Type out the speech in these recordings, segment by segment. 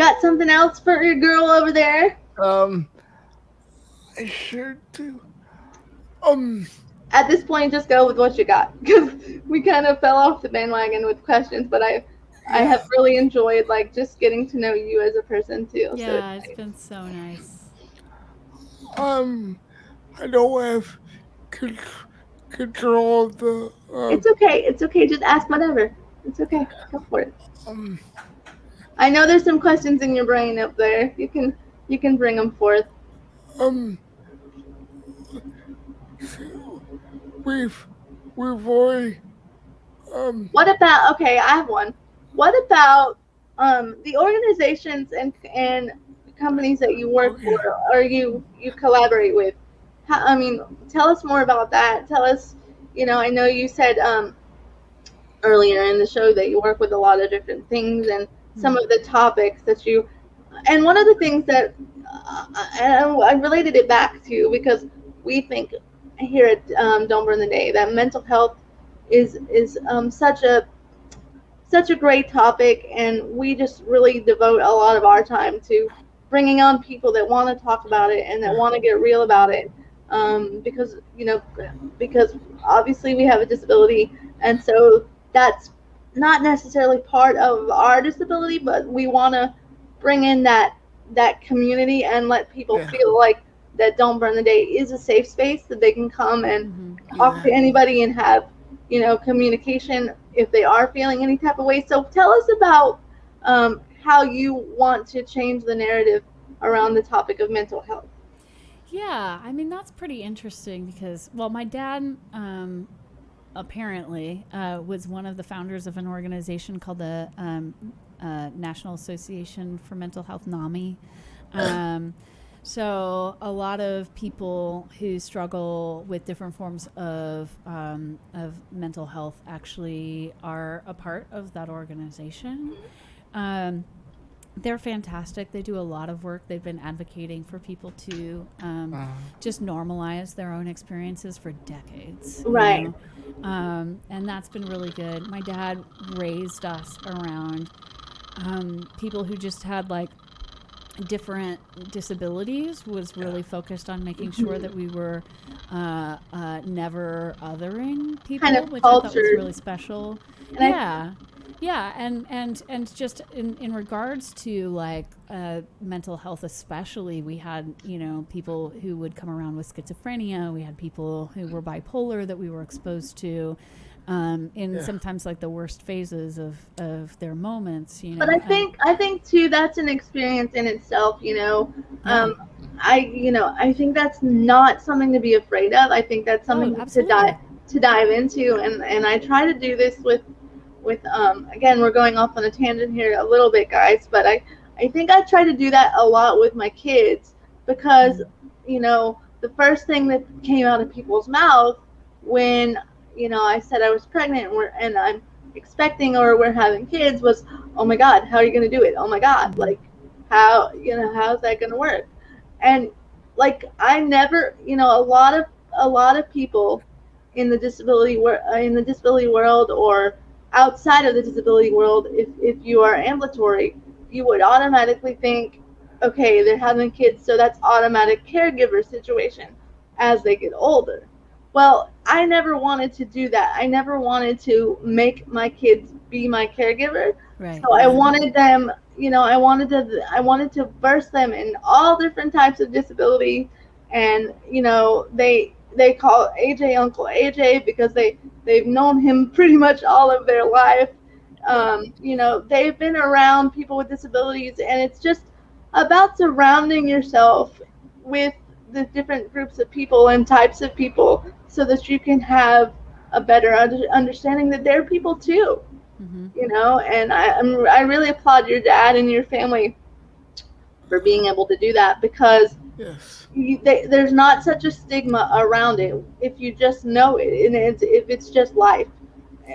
got something else for your girl over there? Um, I sure do. Um, At this point, just go with what you got because we kind of fell off the bandwagon with questions. But I have yeah. really enjoyed like just getting to know you as a person too. So it's Yeah, it's nice. been so nice. Um, I don't have con- control of the It's okay. It's okay. Just ask whatever. It's okay. Go for it. um I know there's some questions in your brain up there. You can bring them forth. um we've already um What about okay? I have one. What about the organizations and companies that you work okay. for or you collaborate with? How, I mean, tell us more about that. Tell us. I know you said earlier in the show that you work with a lot of different things and some Hmm. of the topics that you. And one of the things that I related it back to because we think here at Don't Burn the Day that mental health is such a great topic, and we just really devote a lot of our time to bringing on people that want to talk about it and that Yeah. want to get real about it. Because because obviously we have a disability, and so that's not necessarily part of our disability, but we want to bring in that community and let people Yeah. feel like that Don't Burn the Day is a safe space that they can come and Hmm. talk to Exactly. anybody and have communication if they are feeling any type of way. So tell us about how you want to change the narrative around the topic of mental health. Yeah, I mean that's pretty interesting because, well, my dad apparently was one of the founders of an organization called the National Association for Mental Health, NAMI. Um, so a lot of people who struggle with different forms of mental health actually are a part of that organization. Um, they're fantastic. They do a lot of work. They've been advocating for people to just normalize their own experiences for decades, Right. and that's been really good. My dad raised us around people who just had like different disabilities, was Yeah. really focused on making sure that we were never othering Kind people, of which I thought was cultured. really special. And I Yeah, yeah, and just in regards to like mental health, especially, we had people who would come around with schizophrenia. We had people who were bipolar that we were exposed to. In Yeah. sometimes like the worst phases of their moments, but I and think I think too that's an experience in itself. yeah. I think that's not something to be afraid of. I think that's Oh, something to dive absolutely. into, and I try to do this with again, we're going off on a tangent here a little bit, guys, but I think I try to do that a lot with my kids because Mm. the first thing that came out of people's mouth when I said I was pregnant and I'm expecting or we're having kids was, oh my god, how are you going to do it? Oh my god, Hmm. like how's that going to work? And like I never, a lot of people in the disability world or outside of the disability world, if you are ambulatory, you would automatically think, okay, they're having kids, so that's automatic caregiver situation as they get older. Well, I never wanted to do that. I never wanted to make my kids be my caregiver. Right. So I Yeah. wanted them, I wanted to burst them in all different types of disability, and they call AJ Uncle AJ because they've known him pretty much all of their life. Yeah. They've been around people with disabilities, and it's just about surrounding yourself with the different groups of people and types of people so that you can have a better understanding that they're people too. Hmm. And I really applaud your dad and your family for being able to do that because Yes. there's not such a stigma around it if you just know it and if it's just life.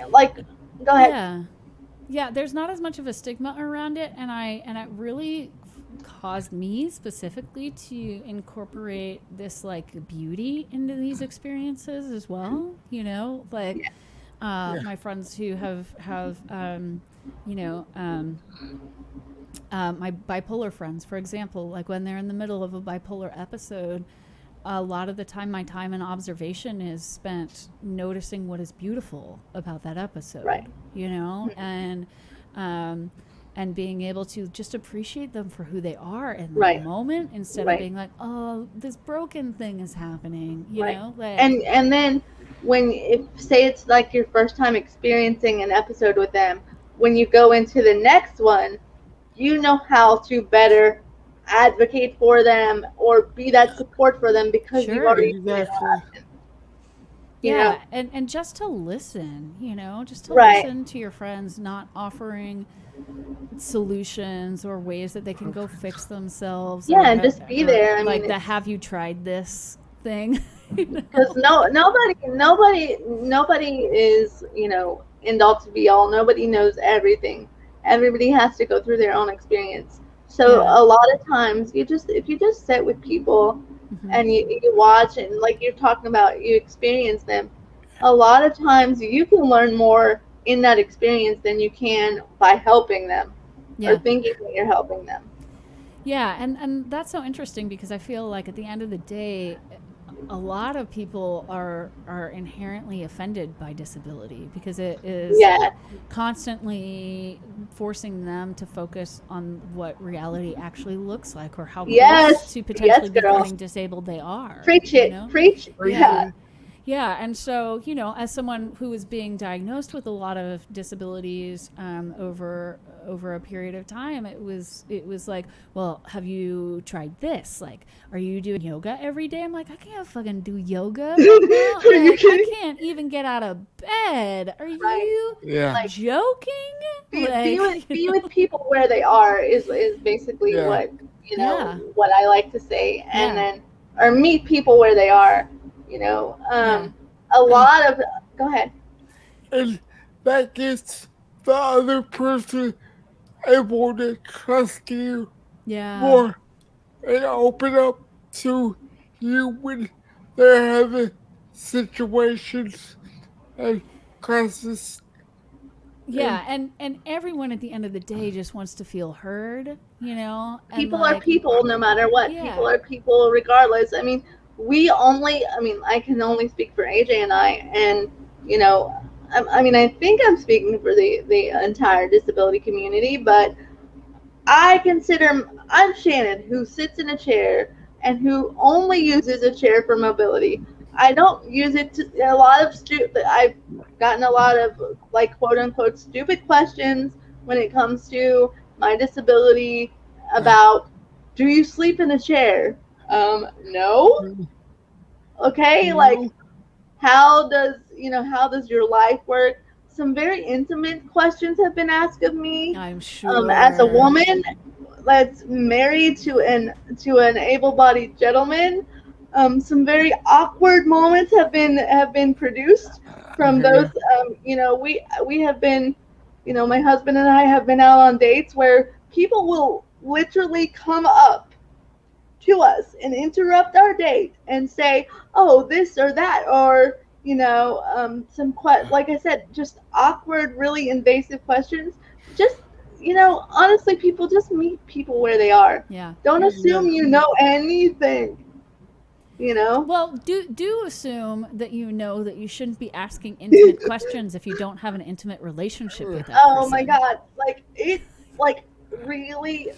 Like, go ahead. Yeah. Yeah, there's not as much of a stigma around it, and it really caused me specifically to incorporate this like beauty into these experiences as well. Like Yeah. my friends who have you know my bipolar friends, for example, like when they're in the middle of a bipolar episode, a lot of the time my time in observation is spent noticing what is beautiful about that episode, Right. you know, and being able to just appreciate them for who they are in that Right. moment, instead Right. of being like, oh, this broken thing is happening, you Right. know, like, And then when, if say it's like your first time experiencing an episode with them, when you go into the next one, you know how to better advocate for them or be that support for them because you've Sure. already Exactly. you yeah, know. and just to listen, you know, just to Right. listen to your friends, not offering solutions or ways that they can go fix themselves. Yeah, or and just be there. I like mean, the "Have you tried this" thing. You know? because nobody is, you know, end all to be all. Nobody knows everything. Everybody has to go through their own experience. So Yeah. a lot of times, if you just sit with people Mhm. and you watch and like you're talking about, you experience them. A lot of times, you can learn more in that experience than you can by helping them Yeah. or thinking that you're helping them. Yeah, and that's so interesting because I feel like at the end of the day, a lot of people are inherently offended by disability because it is Yeah, constantly forcing them to focus on what reality actually looks like, or how Yes. close to potentially Yes, girl. becoming disabled they are. preach you it, know? preach. Yeah. Yeah, and so, you know, as someone who is being diagnosed with a lot of disabilities over a period of time, it was like, well, have you tried this? Like, are you doing yoga every day? I'm like, I can't fucking do yoga right now. Are you Like, kidding? I can't even get out of bed. Are Right. you Yeah. Like, joking? be with people where they are is basically Yeah. what, you know, Yeah. what I like to say, and Yeah. then or meet people where they are, you know. A lot of go ahead. And that gets the other person able to trust you Yeah. more and open up to you when they're having situations and crisis. Yeah, and everyone at the end of the day just wants to feel heard, you know? And People are like, people no matter what. Yeah. People are people regardless. I mean, I can only speak for AJ and I, and you know, I think I'm speaking for the entire disability community, but I'm Shannon, who sits in a chair and who only uses a chair for mobility. I don't use it to I've gotten a lot of like quote unquote stupid questions when it comes to my disability about, do you sleep in a chair? No. Okay, like how does your life work? Some very intimate questions have been asked of me. I'm sure. As a woman that's married to an able-bodied gentleman, some very awkward moments have been produced from those. We have been, my husband and I have been out on dates where people will literally come up to us and interrupt our date and say, "Oh, this or that," or like I said, just awkward, really invasive questions. Just honestly, people just meet people where they are. Yeah. Don't assume you know anything. Well, do assume that you know that you shouldn't be asking intimate questions if you don't have an intimate relationship with that Oh person. my God! Really.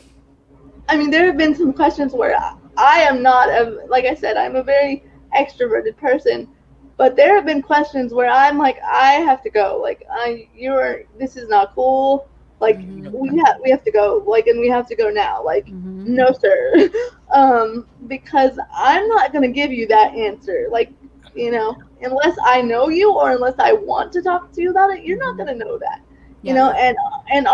I mean, there have been some questions where I am not like I said, I'm a very extroverted person, but there have been questions where I'm like, I have to go. Like, this is not cool. Like, we have to go. Like, and we have to go now. Like, no, sir. Because I'm not gonna give you that answer. Like, unless I know you or unless I want to talk to you about it, you're not gonna know that. And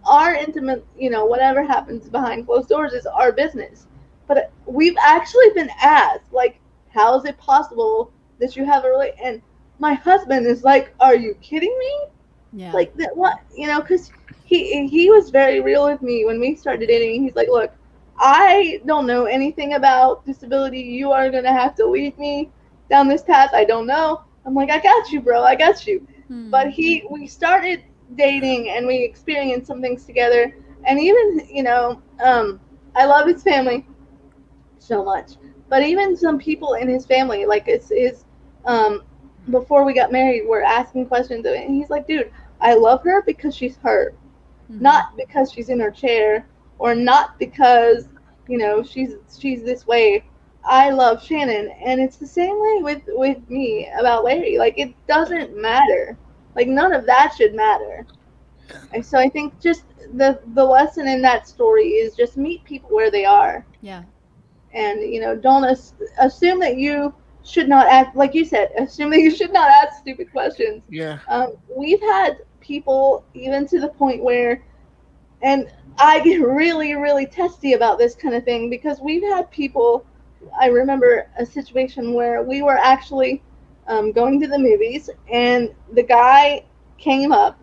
our intimate, whatever happens behind closed doors is our business. But we've actually been asked, like, how is it possible that you have and my husband is like, are you kidding me? Yeah. Like, that what? Because he was very real with me when we started dating. He's like, look, I don't know anything about disability. You are going to have to lead me down this path. I don't know. I'm like, I got you, bro. I got you. But we started dating and we experienced some things together, And even, I love his family so much. But even some people in his family, like before we got married, were asking questions, and he's like, dude, I love her because she's her, not because she's in her chair, or not because, she's this way. I love Shannon, and it's the same way with me about Larry. Like, it doesn't matter. Like, none of that should matter. And so I think just the lesson in that story is just meet people where they are. Yeah. And, don't assume that you should not ask, like you said, assume that you should not ask stupid questions. Yeah. We've had people even to the point where, and I get really, really testy about this kind of thing, because we've had people, I remember a situation where we were actually going to the movies, and the guy came up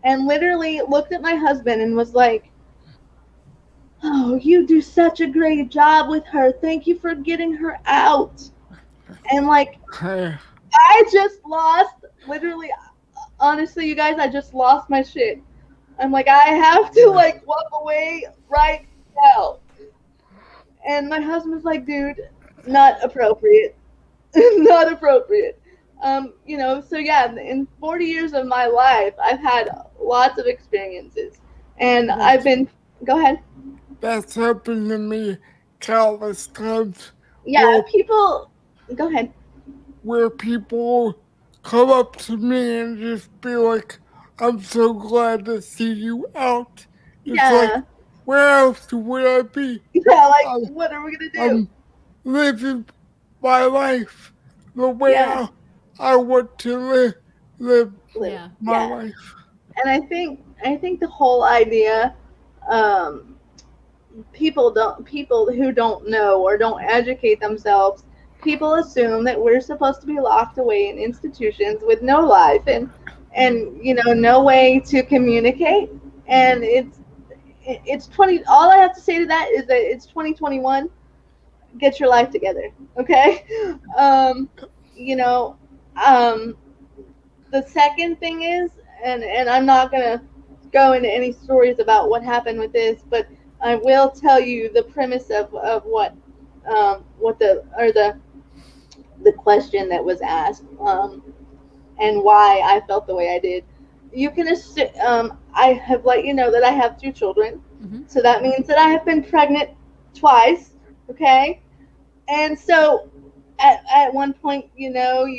and literally looked at my husband and was like, oh, you do such a great job with her. Thank you for getting her out. And like, I just lost, literally, honestly, you guys, I just lost my shit. I'm like, I have to like walk away right now. And my husband's like, dude, not appropriate. Not appropriate. So yeah, in 40 years of my life, I've had lots of experiences. And go ahead. That's happened to me countless times. Yeah, go ahead. Where people come up to me and just be like, I'm so glad to see you out. It's like, where else would I be? Yeah, like, what are we going to do? I'm living my life the way I want to live my life. And I think the whole idea, people who don't know or don't educate themselves, people assume that we're supposed to be locked away in institutions with no life and no way to communicate. And it's 20. All I have to say to that is that it's 2021. Get your life together, okay? The second thing is, and I'm not gonna go into any stories about what happened with this, but I will tell you the premise of what the question that was asked, and why I felt the way I did. You can assume, I have let you know that I have 2 children, so that means that I have been pregnant twice, okay? And so at one point, you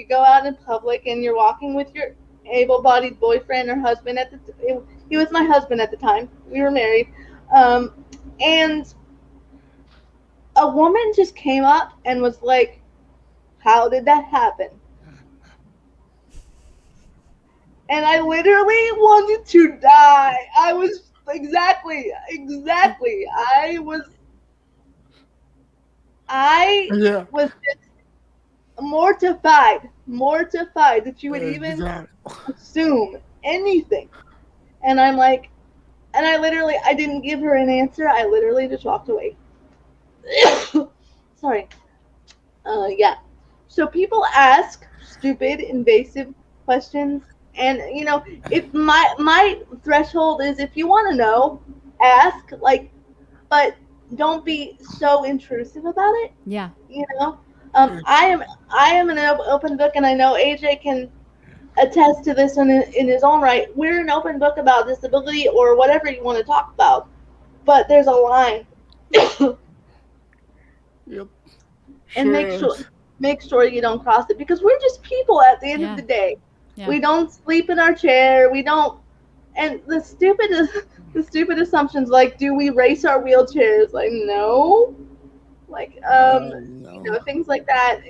go out in public and you're walking with your able-bodied boyfriend or husband he was my husband at the time. We were married. And a woman just came up and was like, how did that happen? And I literally wanted to die. I was exactly. I was just mortified that you would even assume anything. And I'm like, and I didn't give her an answer. I literally just walked away. Sorry. So people ask stupid, invasive questions. And, if my threshold is, if you want to know, ask, but don't be so intrusive about it. Yeah. I am an open book, and I know AJ can attest to this in his own right. We're an open book about disability or whatever you want to talk about, but there's a line. Yep. And make sure you don't cross it, because we're just people at the end of the day. Yeah. We don't sleep in our chair. We don't. And the stupid assumptions, like, do we race our wheelchairs? Like, no. Like, no. Things like that.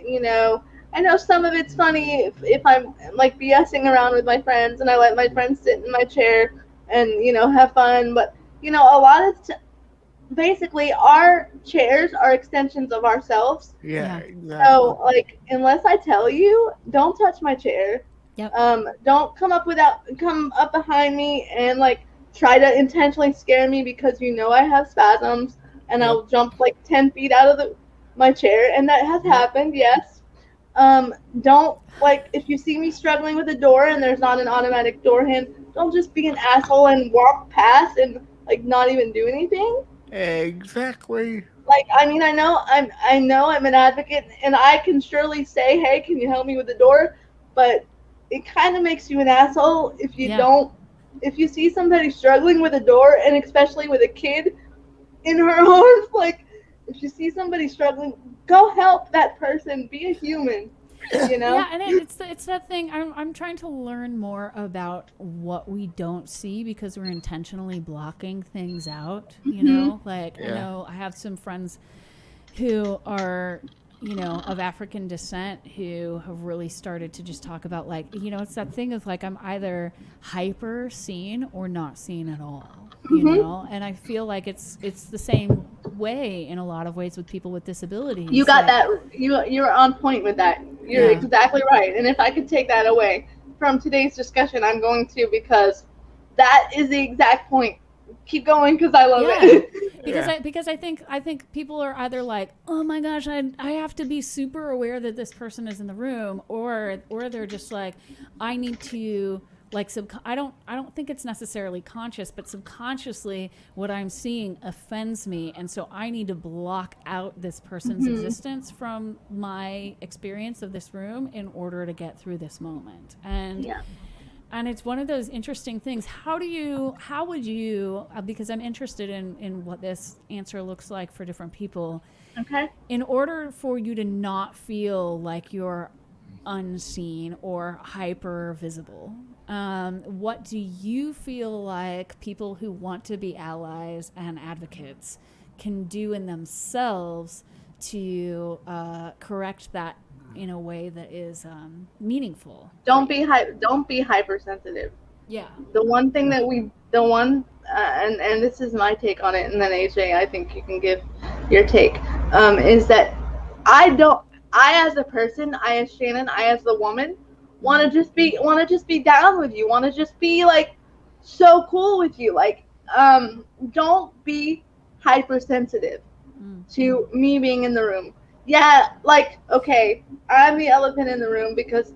I know some of it's funny if I'm like BSing around with my friends and I let my friends sit in my chair and have fun. But a lot of basically our chairs are extensions of ourselves. Yeah. Exactly. So like, unless I tell you, don't touch my chair. Yep. Don't come up behind me and like try to intentionally scare me, because I have spasms and I'll jump like 10 feet out of my chair, and that has happened. Yes. Don't, like, if you see me struggling with a door and there's not an automatic door hand, don't just be an asshole and walk past and like not even do anything. Exactly. Like, I mean, I know I'm an advocate, and I can surely say, hey, can you help me with the door? But it kind of makes you an asshole if you don't. If you see somebody struggling with a door, and especially with a kid in her arms, like if you see somebody struggling, go help that person. Be a human. You know? Yeah, and it's that thing. I'm trying to learn more about what we don't see because we're intentionally blocking things out. You know, like I know I have some friends who are, you know, of African descent who have really started to just talk about, like, you know, it's that thing of like I'm either hyper seen or not seen at all. You know, and I feel like it's the same way in a lot of ways with people with disabilities. You got that. You're on point with that. You're exactly right. And if I could take that away from today's discussion, I'm going to, because that is the exact point. Keep going, because I love it. because I think people are either like, oh my gosh, I have to be super aware that this person is in the room, or they're just like, I need to, like, I don't think it's necessarily conscious, but subconsciously what I'm seeing offends me, and so I need to block out this person's existence from my experience of this room in order to get through this moment. And it's one of those interesting things. How would you, because I'm interested in what this answer looks like for different people. Okay. In order for you to not feel like you're unseen or hyper visible, what do you feel like people who want to be allies and advocates can do in themselves to correct that in a way that is meaningful? Don't be hypersensitive. Yeah. The one thing that and this is my take on it, and then AJ, I think you can give your take, is that I as a person, I as Shannon, I as the woman, want to just be down with you, want to just be like so cool with you. Like, don't be hypersensitive to me being in the room. Yeah, like, okay, I'm the elephant in the room because,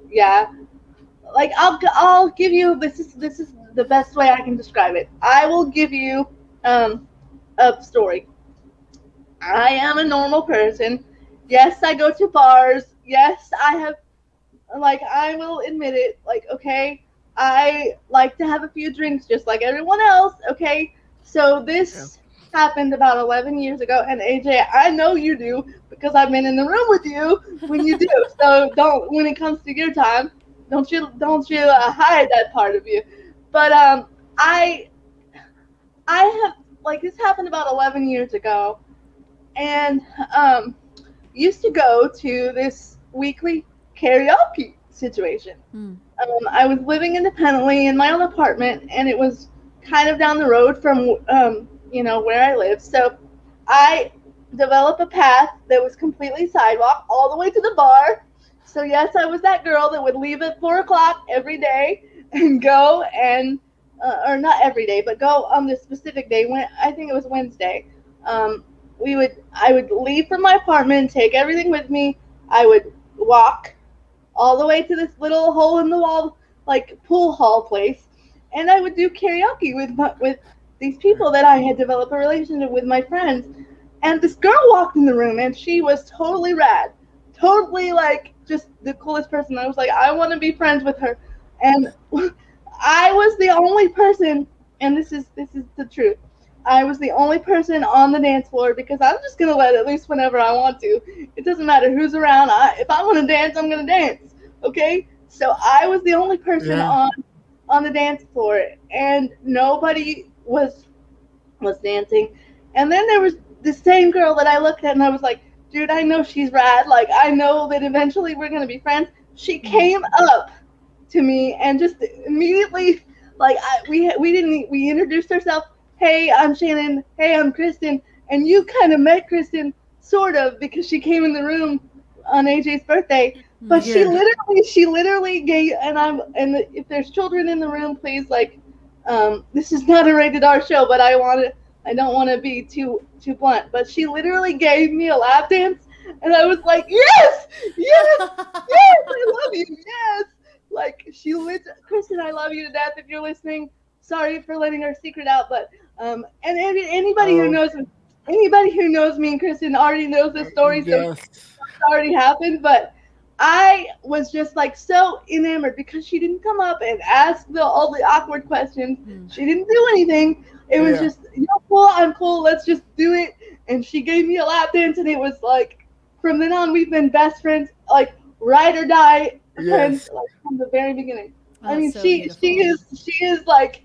like, I'll give you, this is the best way I can describe it. I will give you a story. I am a normal person. Yes, I go to bars. Yes, I have, like, I will admit it. Like, okay, I like to have a few drinks just like everyone else. Okay, so this happened about 11 years ago, and AJ, I know you do because I've been in the room with you when you do. So when it comes to your time, don't you hide that part of you. But I have, like, this happened about 11 years ago, and used to go to this weekly karaoke situation. I was living independently in my own apartment, and it was kind of down the road from where I live. So I developed a path that was completely sidewalk all the way to the bar. So yes, I was that girl that would leave at 4:00 every day and go and, or not every day, but go on this specific day, when I think it was Wednesday. I would leave from my apartment, take everything with me. I would walk all the way to this little hole in the wall, like, pool hall place, and I would do karaoke with these people that I had developed a relationship with, my friends. And this girl walked in the room, and she was totally rad, totally, like, just the coolest person. I was like, I want to be friends with her. And I was the only person, and this is the truth, I was the only person on the dance floor, because I'm just going to let it loose whenever I want to. It doesn't matter who's around. If I want to dance, I'm going to dance. Okay? So I was the only person on the dance floor, and nobody was dancing. And then there was the same girl that I looked at, and I was like, dude, I know she's rad. Like, I know that eventually we're going to be friends. She came up to me and just immediately, like, we introduced ourselves. Hey, I'm Shannon. Hey, I'm Kristen. And you kind of met Kristen, sort of, because she came in the room on AJ's birthday. But she literally gave, and if there's children in the room, please, like, this is not a rated R show, but I don't want to be too blunt. But she literally gave me a lap dance, and I was like, yes, I love you, yes. Like, Kristen, I love you to death if you're listening. Sorry for letting our secret out, but And anybody who knows me and Kristen already knows the story, so it's already happened. But I was just like so enamored because she didn't come up and ask all the awkward questions. She didn't do anything. It was just, cool, I'm cool, let's just do it. And she gave me a lap dance, and it was like, from then on, we've been best friends, like ride or die friends, like, from the very beginning. Oh, I mean, so she is like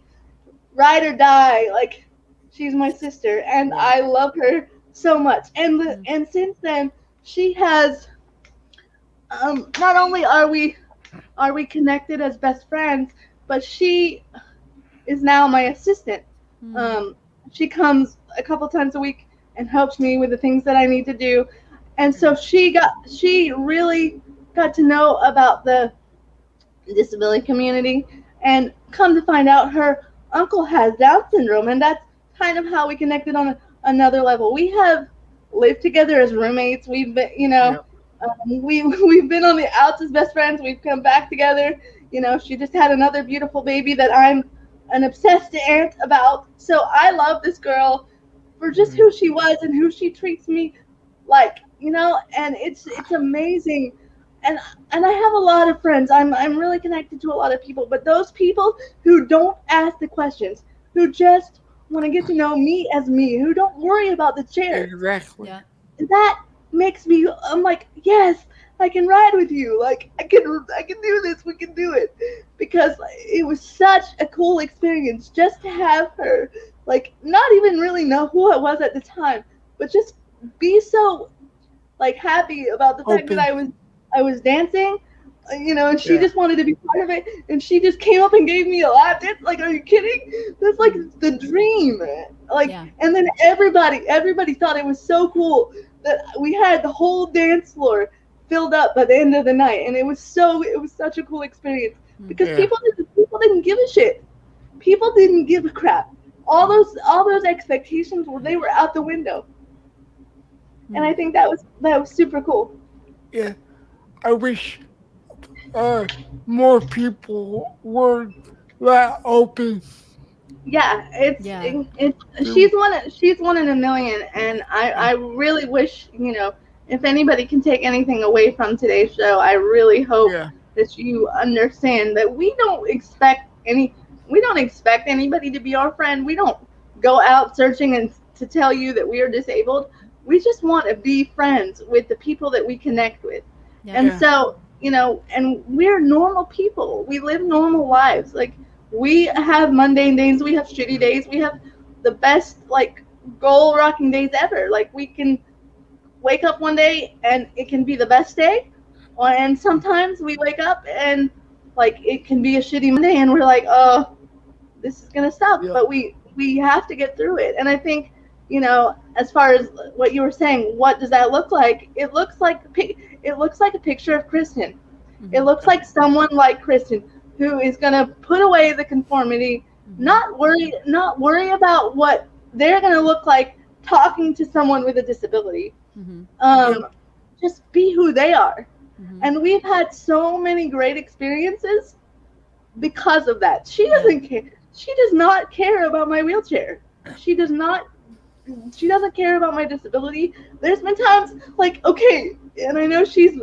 ride or die, like she's my sister, and I love her so much. And since then, she has. Not only are we connected as best friends, but she is now my assistant. She comes a couple times a week and helps me with the things that I need to do. And so she really got to know about the disability community, and come to find out her uncle has Down syndrome, and that's kind of how we connected on another level. We have lived together as roommates. We've been, we've been on the outs as best friends. We've come back together. She just had another beautiful baby that I'm an obsessed aunt about. So I love this girl for just who she was and who she treats me like, and it's amazing. And I have a lot of friends. I'm really connected to a lot of people, but those people who don't ask the questions, who just want to get to know me as me, who don't worry about the chair. Exactly. Yeah. That makes me, I'm like, yes, I can ride with you. Like, I can do this. We can do it. Because it was such a cool experience just to have her, like, not even really know who I was at the time, but just be so, like, happy about the fact that I was dancing, and she just wanted to be part of it, and she just came up and gave me a lap dance. Like, are you kidding? That's like the dream. Like, and then everybody thought it was so cool that we had the whole dance floor filled up by the end of the night, and it was such a cool experience because people didn't give a shit. People didn't give a crap. All those expectations they were out the window, and I think that was super cool. Yeah, I wish more people were that open. Yeah, she's one in a million, and I really wish, if anybody can take anything away from today's show, I really hope that you understand that we don't expect anybody to be our friend. We don't go out searching and to tell you that we are disabled. We just want to be friends with the people that we connect with. And so, and we're normal people. We live normal lives. Like, we have mundane days, we have shitty days, we have the best, like, goal-rocking days ever. Like, we can wake up one day and it can be the best day, and sometimes we wake up and, like, it can be a shitty Monday and we're like, oh, this is gonna suck. But we have to get through it. And I think, as far as what you were saying, what does that look like? It looks like a picture of Kristen. It looks like someone like Kristen, who is going to put away the conformity, not worry about what they're going to look like talking to someone with a disability. Just be who they are. And we've had so many great experiences because of that. She doesn't care. She does not care about my wheelchair. She doesn't care about my disability. There's been times, like, okay, and I know she's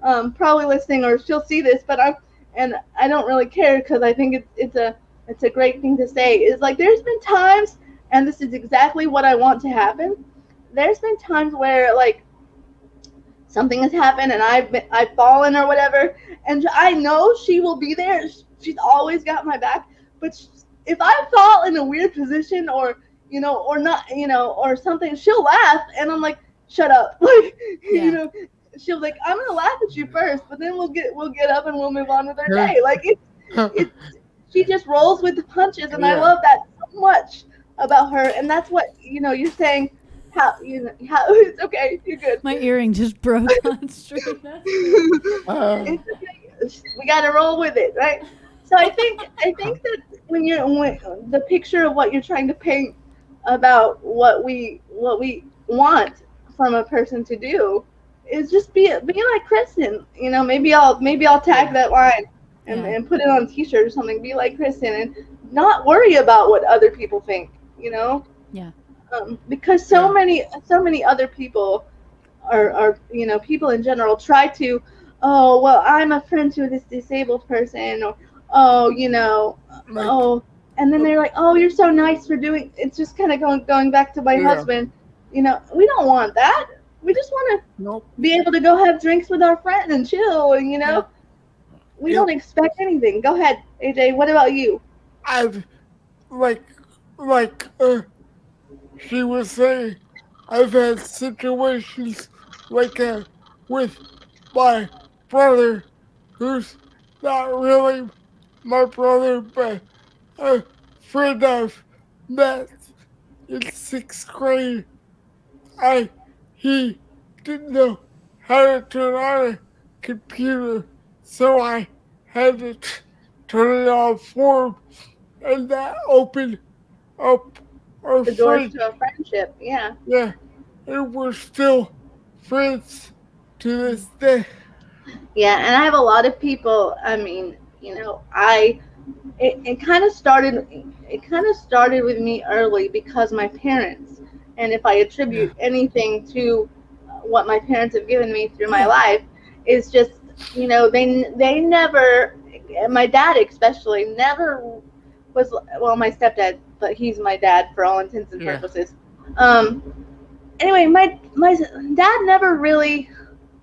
probably listening, or she'll see this, but I don't really care, because I think it's a great thing to say, is like, there's been times, and this is exactly what I want to happen, there's been times where, like, something has happened and I've fallen or whatever, and I know she will be there. She's always got my back. But if I fall in a weird position, or or not, or something, she'll laugh, and I'm like, shut up. Like, she'll be like, I'm gonna laugh at you first, but then we'll get up and we'll move on with our day. Like, she just rolls with the punches, and I love that so much about her. And that's what you're saying. How it's okay, you're good. My earring just broke on straight up. It's okay. We gotta roll with it, right? So I think that when the picture of what you're trying to paint about what we want from a person to do is just be like Kristen. Maybe I'll tag that line and put it on a t-shirt or something. Be like Kristen, and not worry about what other people think. you know? Yeah. Because so many other people are people in general try to, oh well, I'm a friend to this disabled person, or oh like, oh, and then they're like, oh, you're so nice for doing. It's just kind of going back to my husband. We don't want that. We just want to be able to go have drinks with our friends and chill, and we don't expect anything. Go ahead, AJ. What about you? I've like she was saying, I've had situations like that with my brother, who's not really my brother, but a friend I've met in 6th grade. He didn't know how to turn on a computer, so I had to turn it on for him, and that opened up our The doors friendship. to a friendship. Yeah. Yeah, and we're still friends to this day. Yeah, and I have a lot of people. I mean, it kind of started. It kind of started with me early because my parents, and if I attribute anything to what my parents have given me through my life, is just they never. My dad especially never was, well, my stepdad, but he's my dad for all intents and purposes. Anyway, my dad never really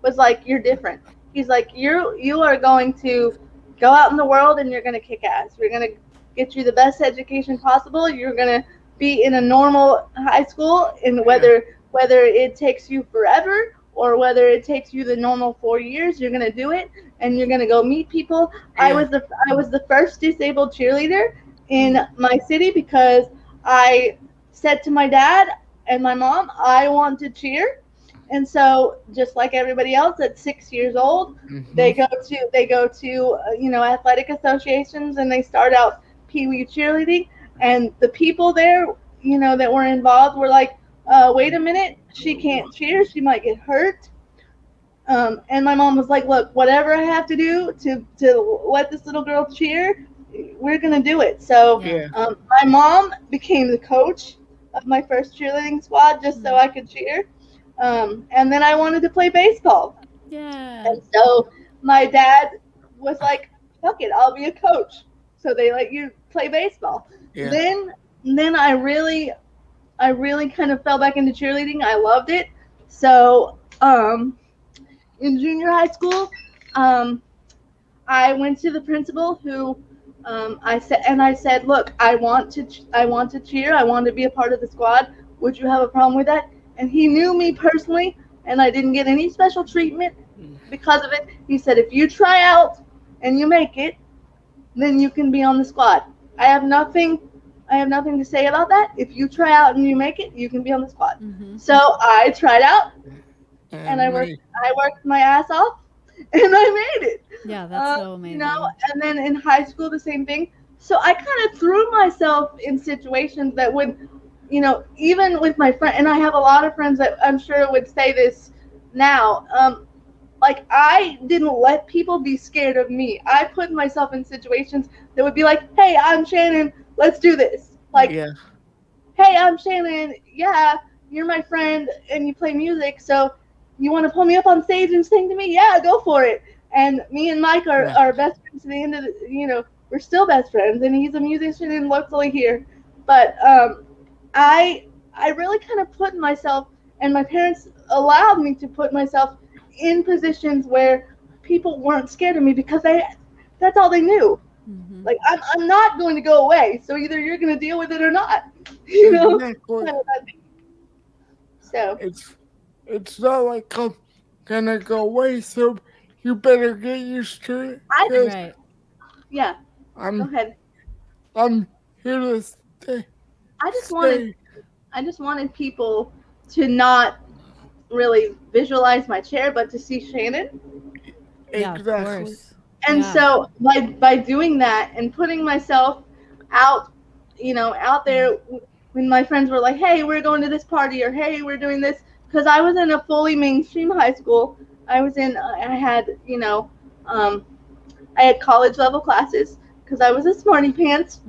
was like, you're different. He's like, you are going to go out in the world and you're going to kick ass. We're going to get you the best education possible. You're going to be in a normal high school, and whether it takes you forever or whether it takes you the normal 4 years, you're going to do it, and you're going to go meet people. I was the first disabled cheerleader in my city because I said to my dad and my mom, I want to cheer. And so, just like everybody else at 6 years old, they go to athletic associations, and they start out Pee Wee cheerleading. And the people there, that were involved were like, wait a minute, she can't cheer, she might get hurt. And my mom was like, look, whatever I have to do to let this little girl cheer, we're gonna do it. So my mom became the coach of my first cheerleading squad just so I could cheer. And then I wanted to play baseball. Yeah. And so my dad was like, fuck it, I'll be a coach. So they let you play baseball. Yeah. Then I really kind of fell back into cheerleading. I loved it. So in junior high school, I went to the principal who I said, look, I want to cheer. I want to be a part of the squad. Would you have a problem with that? And he knew me personally, and I didn't get any special treatment because of it. He said, if you try out and you make it, then you can be on the squad. I have nothing to say about that. If you try out and you make it, you can be on the squad. So I tried out, and I worked my ass off, and I made it. Yeah, that's so amazing. And then in high school, the same thing. So I kind of threw myself in situations that would, even with my friend, and I have a lot of friends that I'm sure would say this now, like, I didn't let people be scared of me. I put myself in situations that would be like, hey, I'm Shannon, let's do this. Like, hey, I'm Shannon, yeah, you're my friend, and you play music, so you want to pull me up on stage and sing to me? Yeah, go for it. And me and Mike are best friends to the end of the, we're still best friends, and he's a musician and locally here. But I really kind of put myself, and my parents allowed me to put myself in positions where people weren't scared of me because that's all they knew. Like, I'm not going to go away, so either you're going to deal with it or not. Exactly. So it's not like I'm gonna go away, so you better get used to it. Right. Yeah. Go ahead. I'm here to stay. I just wanted people to not really visualize my chair, but to see Shannon. Yeah, Exactly. of course. And so by doing that and putting myself out, out there, when my friends were like, hey, we're going to this party, or hey, we're doing this, because I was in a fully mainstream high school. I had college level classes because I was a smarty pants.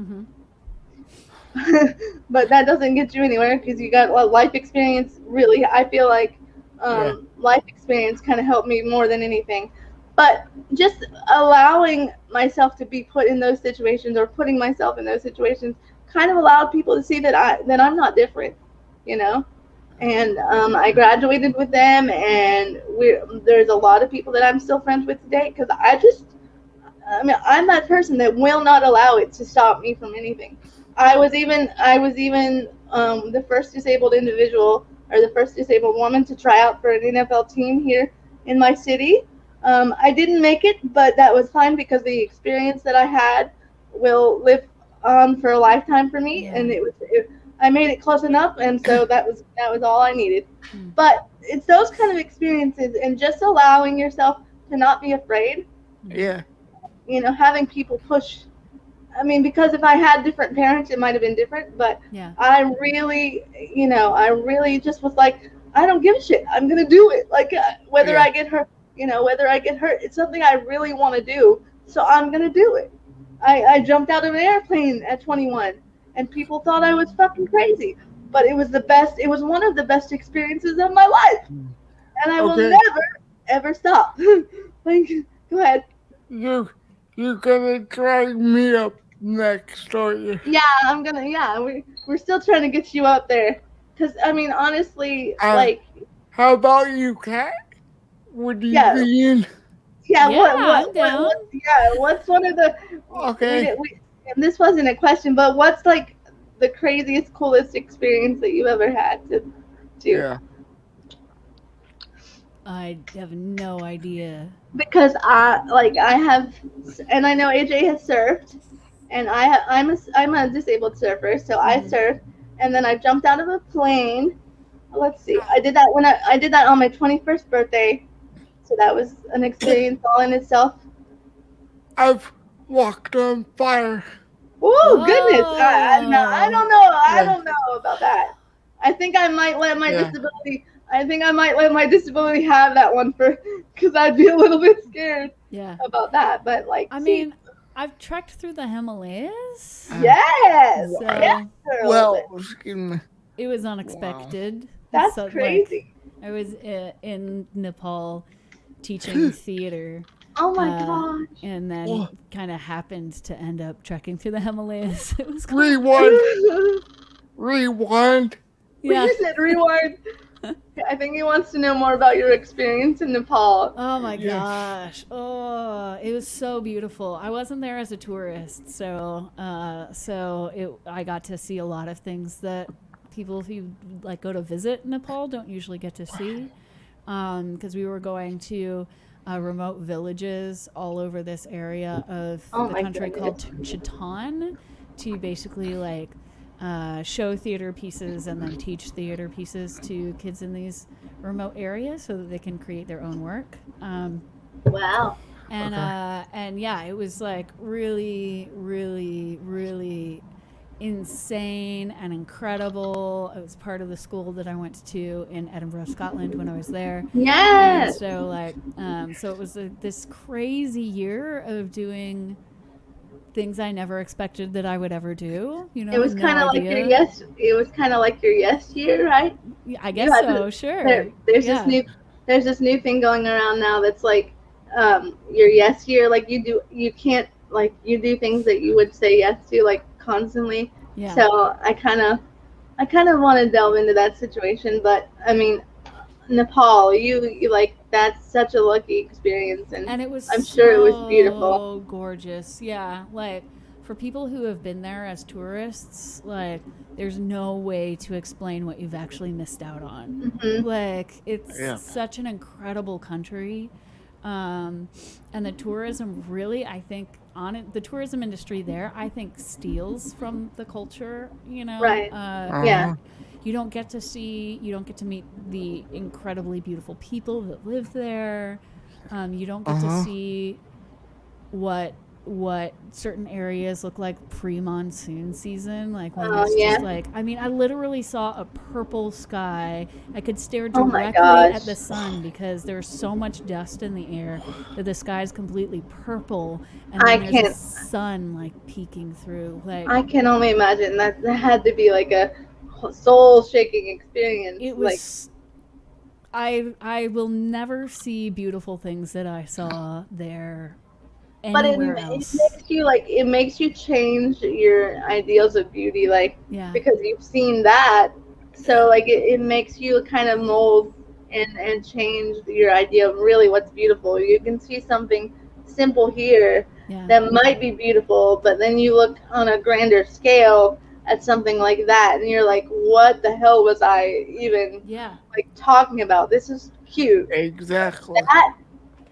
but that doesn't get you anywhere because you got life experience. Really, I feel like Yeah. life experience kind of helped me more than anything. But just allowing myself to be put in those situations, or putting myself in those situations, kind of allowed people to see that I'm not different, you know. And I graduated with them, and there's a lot of people that I'm still friends with today because I mean, I'm that person that will not allow it to stop me from anything. I was even the first disabled individual, or the first disabled woman, to try out for an NFL team here in my city. I didn't make it, but that was fine because the experience that I had will live on for a lifetime for me, Yeah. and I made it close enough, and so that was all I needed. Mm. But it's those kind of experiences, and just allowing yourself to not be afraid, Yeah. having people push. I mean, because if I had different parents, it might have been different, but Yeah. I really just was like, I don't give a shit. I'm going to do it. Like, whether Yeah. I get hurt, it's something I really want to do. So I'm going to do it. I jumped out of an airplane at 21, and people thought I was fucking crazy, but it was one of the best experiences of my life. And I will Okay. never, ever stop. Like, go ahead. You're gonna drag me up next, aren't you? Yeah, we're still trying to get you out there. Because, I mean, honestly, like, How about you, Kat? Would you Yeah. be in? yeah, I'm down. what's one of the, Okay. and this wasn't a question, but what's, like, the craziest, coolest experience that you've ever had to Yeah. I have no idea. Because I have, and I know AJ has surfed, and I'm a disabled surfer, so I Mhm. surfed, and then I jumped out of a plane. Let's see, I did that when I did that on my 21st birthday, so that was an experience all in itself. I've walked on fire. Oh goodness, I don't know, Yeah. about that. I think I might let my Yeah. disability. I think I might let my disability have that one because I'd be a little bit scared Yeah. about that. But like, I mean, I've trekked through the Himalayas. yes, So yes, girl. Well, excuse me. it was unexpected. That's So, like, crazy. I was in Nepal teaching theater, Oh my uh, gosh. and then Whoa. kind of happened to end up trekking through the Himalayas. It was cool. Rewind. Rewind. Yeah. You said rewind. I think he wants to know more about your experience in Nepal. Oh my Yeah. gosh. Oh, it was so beautiful. I wasn't there as a tourist, so I got to see a lot of things that people who like go to visit Nepal don't usually get to see. Because we were going to remote villages all over this area of Oh the my country called goodness. Chitan to basically like show theater pieces and then teach theater pieces to kids in these remote areas so that they can create their own work. Wow. And Okay. and yeah, it was like really, really, really insane and incredible. It was part of the school that I went to in Edinburgh, Scotland when I was there. And Yes. so like so it was this crazy year of doing things I never expected that I would ever do. You know, It was no kind of like your idea. yes. It was kind of like your yes year, right? Yeah, I guess had so. to- Sure. There's Yeah. there's this new thing going around now that's like your yes year. Like you can't like you do things that you would say yes to like constantly. Yeah. So I kind of want to delve into that situation, but I mean, Nepal, you like that's such a lucky experience, and it was I'm sure it was beautiful. so gorgeous. Yeah, like for people who have been there as tourists, like there's no way to explain what you've actually missed out on. Mhm. Like it's Yeah. such an incredible country. And the tourism really, I think, on it, the tourism industry there, I think, steals from the culture. You know, Right. Uh-huh. Yeah. you don't get to meet the incredibly beautiful people that live there. You don't get to Uh-huh. see what what certain areas look like pre-monsoon season, like when Oh, it's yeah. just like, I mean, I literally saw a purple sky. I could stare Oh my directly gosh. at the sun because there's so much dust in the air that the sky is completely purple, and I then there's can't. a sun like peeking through. Like I can only imagine that had to be like a soul shaking experience. it Like, was. I will never see beautiful things that I saw there but anywhere it else. makes you like it makes you change your ideals of beauty, like Yeah. because you've seen that. So like it makes you kind of mold and change your idea of really what's beautiful. You can see something simple here Yeah. that might be beautiful, but then you look on a grander scale at something like that and you're like, what the hell was I even Yeah. like talking about? This is cute. Exactly. That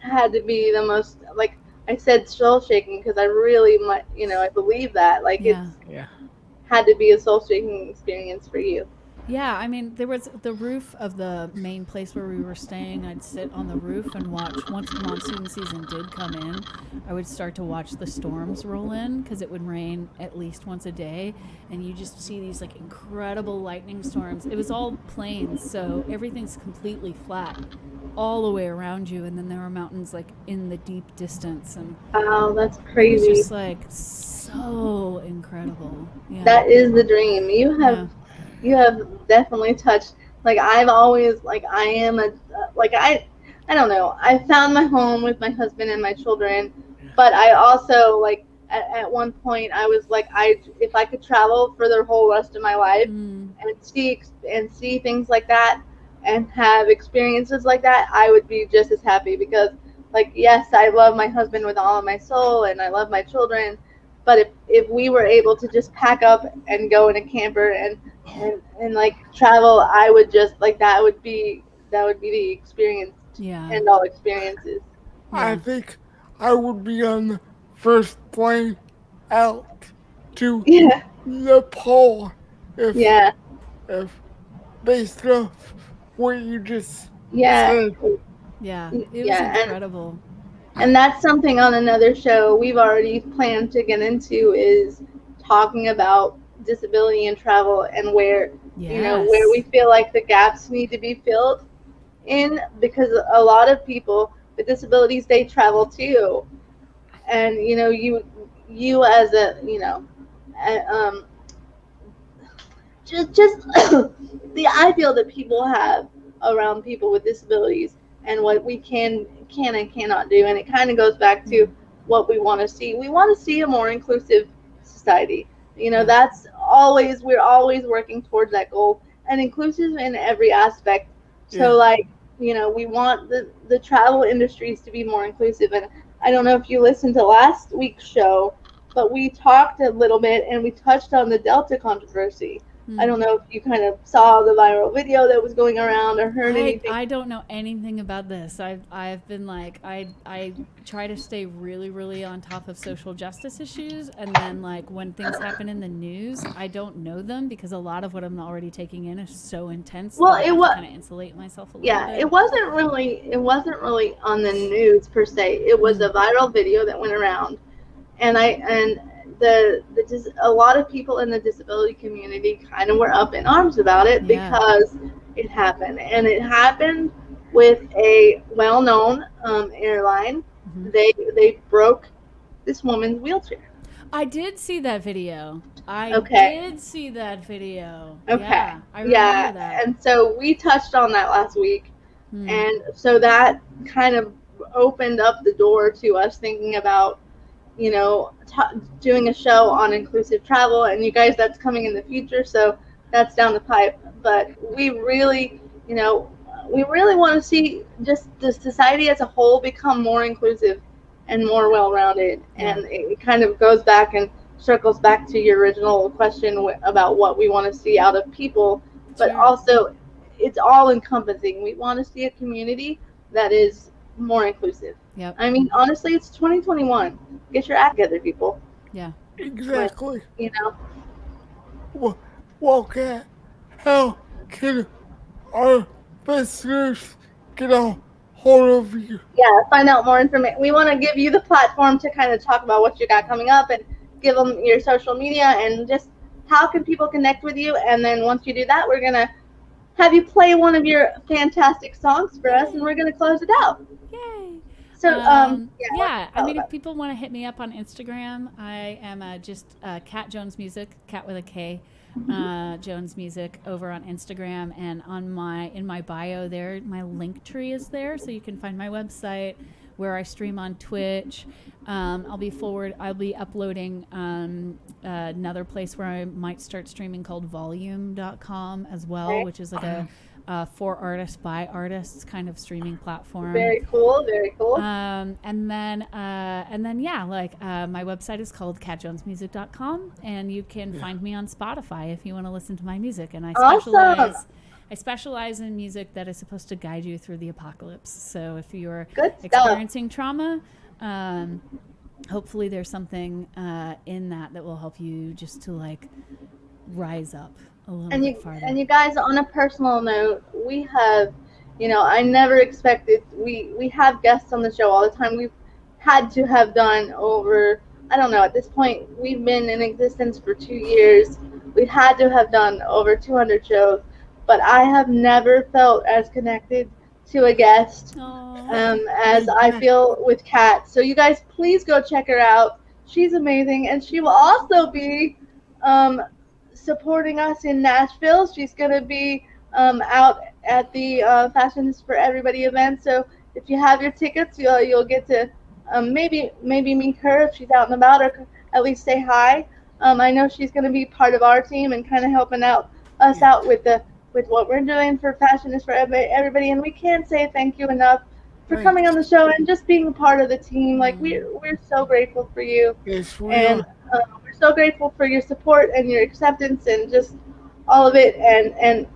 had to be the most, like I said, soul shaking, because I really might, I believe that like Yeah. it's Yeah. had to be a soul shaking experience for you. Yeah, I mean, there was the roof of the main place where we were staying. I'd sit on the roof and watch. Once monsoon season did come in, I would start to watch the storms roll in because it would rain at least once a day, and you just see these like incredible lightning storms. It was all plains, so everything's completely flat all the way around you, and then there were mountains like in the deep distance, and Wow, that's it was crazy. just like so incredible. Yeah. That is the dream. Yeah. You have definitely touched, like I've always, like I am a, like I don't know, I found my home with my husband and my children, but I also like at one point I was like, if I could travel for the whole rest of my life Mm. and see things like that and have experiences like that, I would be just as happy, because like yes, I love my husband with all of my soul and I love my children, but if we were able to just pack up and go in a camper and like travel, I would just like that would be the experience, Yeah. end all experiences. I Yeah. think I would be on the first plane out to Yeah, Nepal if yeah, if based off what you just yeah, said. Yeah. It was yeah, incredible. and that's something on another show we've already planned to get into, is talking about disability and travel and where Yes. where we feel like the gaps need to be filled in, because a lot of people with disabilities, they travel too, and you as a just the ideal that people have around people with disabilities and what we can and cannot do, and it kind of goes back to what we want to see. We want to see a more inclusive society. Yeah. That's always, we're always working towards that goal, and inclusive in every aspect. So Yeah. like we want the travel industries to be more inclusive. And I don't know if you listened to last week's show, but we talked a little bit and we touched on the Delta controversy. Hmm. I don't know if you kind of saw the viral video that was going around or heard anything. I don't know anything about this. I've been like I try to stay really really on top of social justice issues, and then like when things happen in the news, I don't know them because a lot of what I'm already taking in is so intense. Well, that I it have to wa- kind of insulate myself a little Yeah, bit. it wasn't really on the news per se. It was a viral video that went around, and just a lot of people in the disability community kind of were up in arms about it, Yeah. because it happened, and it happened with a well-known airline. Mhm. They broke this woman's wheelchair. I did see that video. I Okay. did see that video. Okay. Yeah, I remember Yeah, that. and so we touched on that last week. Hmm. And so that kind of opened up the door to us thinking about, doing a show on inclusive travel. And you guys, that's coming in the future, so that's down the pipe. But we really want to see just the society as a whole become more inclusive and more well-rounded. Yeah. And it kind of goes back and circles back to your original question about what we want to see out of people, but Sure. also it's all encompassing. We want to see a community that is more inclusive. Yep. I mean, honestly, it's 2021. Get your act together, people. Yeah. Exactly. Well, how can our listeners get a hold of you? Yeah, find out more information. We want to give you the platform to kind of talk about what you got coming up and give them your social media and just how can people connect with you. And then once you do that, we're going to have you play one of your fantastic songs for us, and we're going to close it out. Yay! So, yeah, I tell mean, about if people want to hit me up on Instagram, I am just Cat Jones Music, Cat with a K, Jones Music over on Instagram, and in my bio there, my link tree is there, so you can find my website where I stream on Twitch. I'll be uploading another place where I might start streaming called Volume.com as well, Okay. which is like a for artists by artists kind of streaming platform. Very cool, very cool. And then yeah, like my website is called catjonesmusic.com, and you can find me on Spotify if you want to listen to my music. And Awesome. I specialize in music that is supposed to guide you through the apocalypse. So if you're Good stuff. experiencing trauma, hopefully there's something in that will help you just to like rise up a little bit farther. And you guys, on a personal note, we have, I never expected, we have guests on the show all the time. We've had to have done over, I don't know, at this point, we've been in existence for 2 years. We've had to have done over 200 shows, but I have never felt as connected to a guest as I feel with Kat. So you guys, please go check her out. She's amazing, and she will also be supporting us in Nashville. She's going to be out at the Fashion is for Everybody event. So if you have your tickets, you'll get to maybe meet her if she's out and about, or at least say hi. I know she's going to be part of our team and kind of helping out us out with what we're doing for Fashion is for Everybody. And we can't say thank you enough for coming on the show and just being a part of the team. Like we're so grateful for you. Yes, we And are. we're so grateful for your support and your acceptance and just all of it. And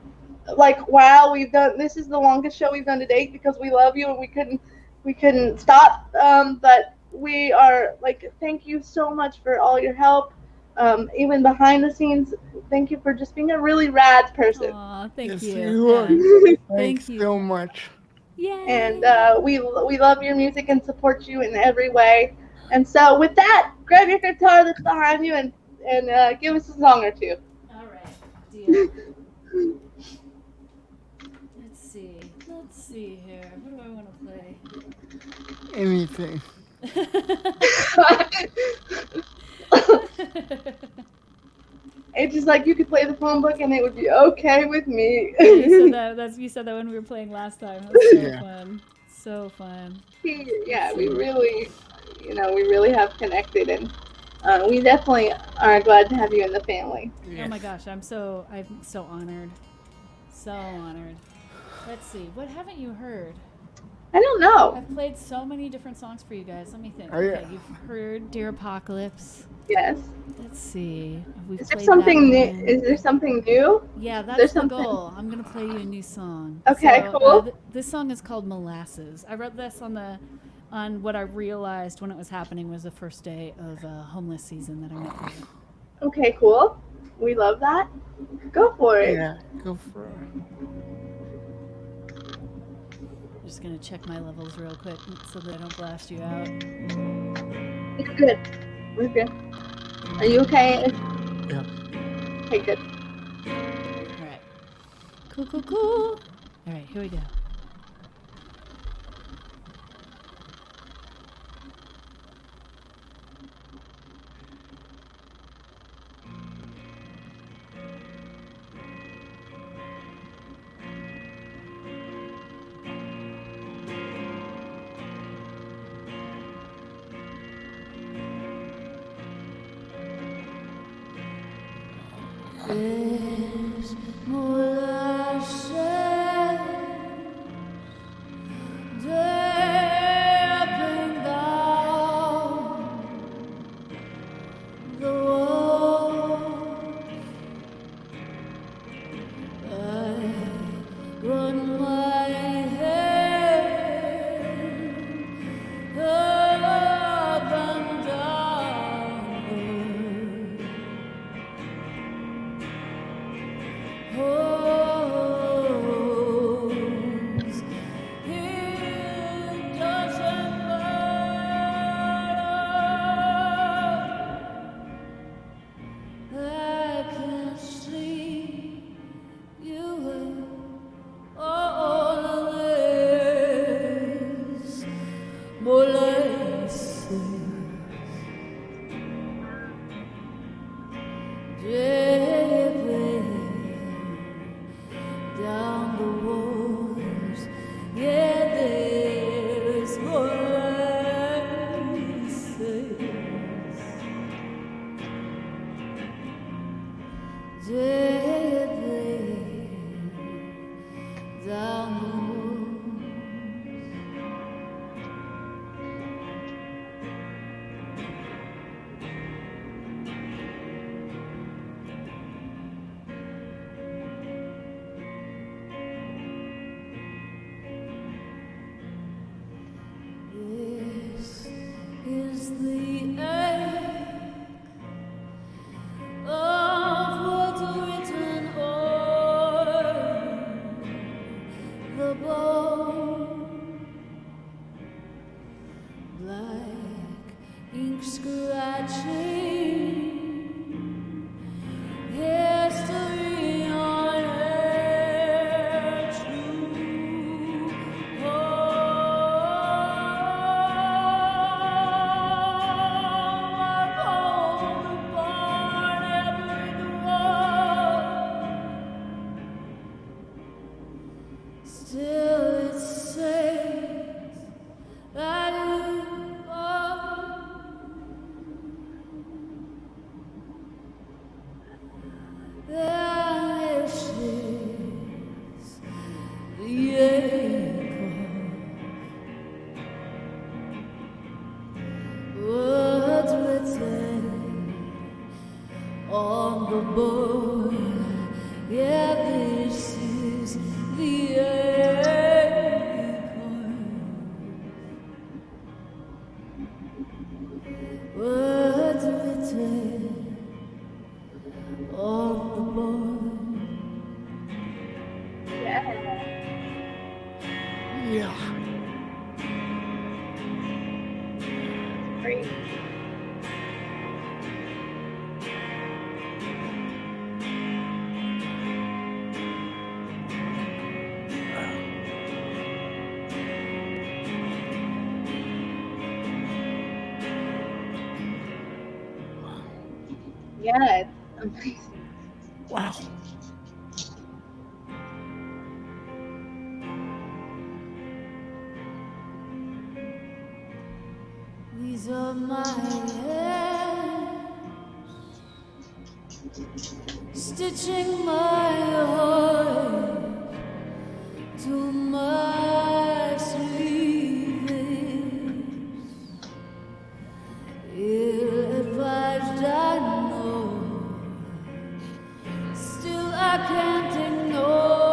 like, wow, this is the longest show we've done to date because we love you and we couldn't stop. But we are like, thank you so much for all your help. Even behind the scenes, thank you for just being a really rad person. Aw, thank Yes, you. you are. Yeah. Thanks you. so much. Yay. And we love your music and support you in every way. And so with that, grab your guitar that's behind you and give us a song or two. All right, deal. Let's see here. What do I want to play? Anything. It's just like you could play the phone book and it would be okay with me. You said that when we were playing last time. That was so fun. So fun. Yeah, we really have connected, and we definitely are glad to have you in the family. Yes. Oh my gosh, I'm so honored. So honored. Let's see. What haven't you heard? I don't know. I've played so many different songs for you guys. Let me think. Oh, yeah. Okay, you've heard Dear Apocalypse. Yes. Let's see. Is there something new? Is there something new? Yeah, that's the goal. I'm gonna play you a new song. Okay, cool. This song is called Molasses. I wrote this on what I realized when it was happening was the first day of homeless season that I went through. Okay, cool. We love that. Go for it. Yeah, go for it. Just gonna check my levels real quick so that I don't blast you out. You're good. We're good. Are you okay? Yeah. Okay, good. All right. Cool. All right, here we go. There's molasses dripping down the walls. I run my head up and down. Oh. Yeah. Great. Yeah, it's amazing. Wow. These are my hands, stitching my heart to my sleeves. Ill-advised, I know, still I can't ignore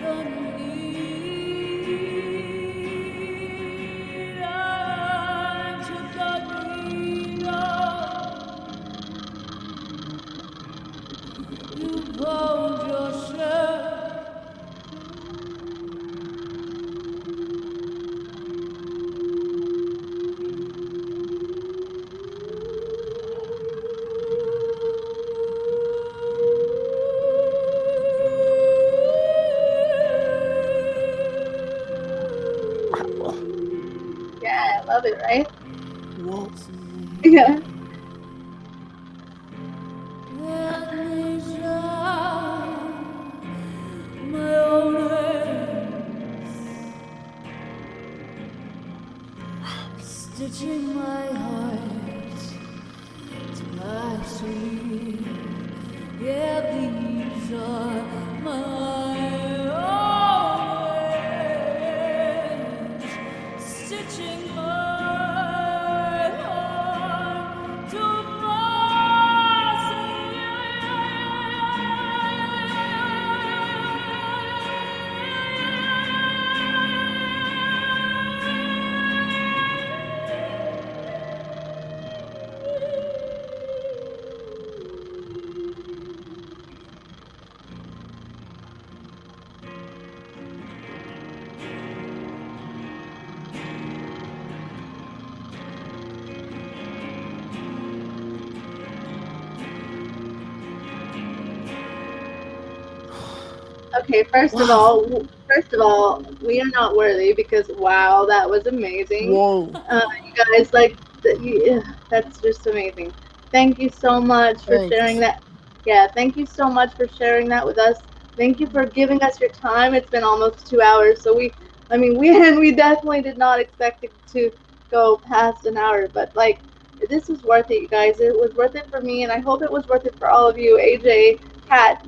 the need I took a breathe on. You hold yourself. Yeah, I love it, right? Whoa. Yeah. Let me try my own hands, stitching my heart to my sleeve. Yeah, these are my own hands, stitching my heart to Okay, first of all, we are not worthy because wow, that was amazing. Whoa. You guys, like, that's just amazing. Thank you so much for Thanks. sharing that. Yeah, thank you so much for sharing that with us. Thank you for giving us your time. It's been almost 2 hours, so we definitely did not expect it to go past an hour, but like, this was worth it, you guys. It was worth it for me, and I hope it was worth it for all of you. AJ, Kat,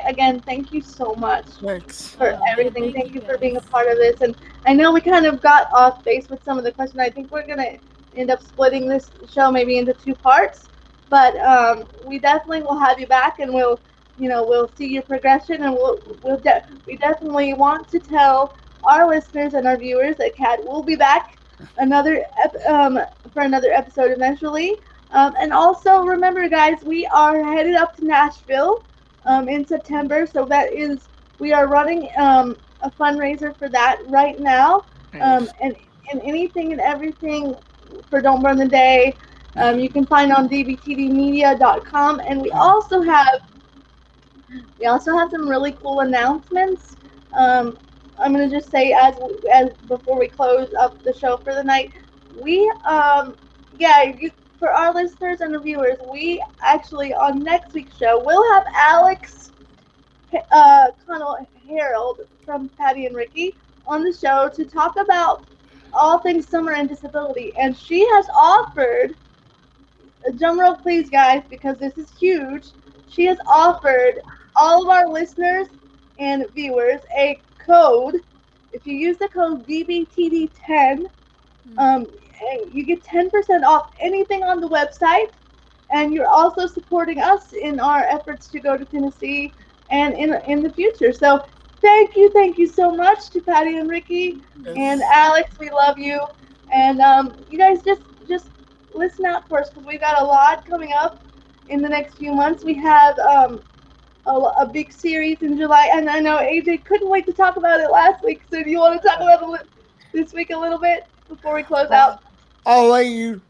again, thank you so much Thanks. for Oh, man, everything. thank Thank you you for being a guys. part of this. And I know we kind of got off base with some of the questions. I think we're gonna end up splitting this show maybe into 2 parts. But we definitely will have you back, and we'll see your progression, and we definitely want to tell our listeners and our viewers that Kat will be back another for another episode eventually. And also remember, guys, we are headed up to Nashville in September, so we are running a fundraiser for that right now, Nice. and anything and everything for Don't Burn the Day, you can find on dbtdmedia.com, and we also have some really cool announcements. I'm gonna just say as before we close up the show for the night, we yeah for our listeners and reviewers, we actually on next week's show we'll have Alex Connell Harold from Patty and Ricky on the show to talk about all things summer and disability, and she has offered, drum roll please guys because this is huge, she has offered all of our listeners and viewers a code. If you use the code DBTD10, um, you get 10% off anything on the website, and you're also supporting us in our efforts to go to Tennessee and in the future. So thank you so much to Patty and Ricky and Yes. Alex. We love you, and you guys just listen out for us because we've got a lot coming up in the next few months. We have a big series in July, and I know AJ couldn't wait to talk about it last week. So do you want to talk about it this week a little bit before we close out? I'll let you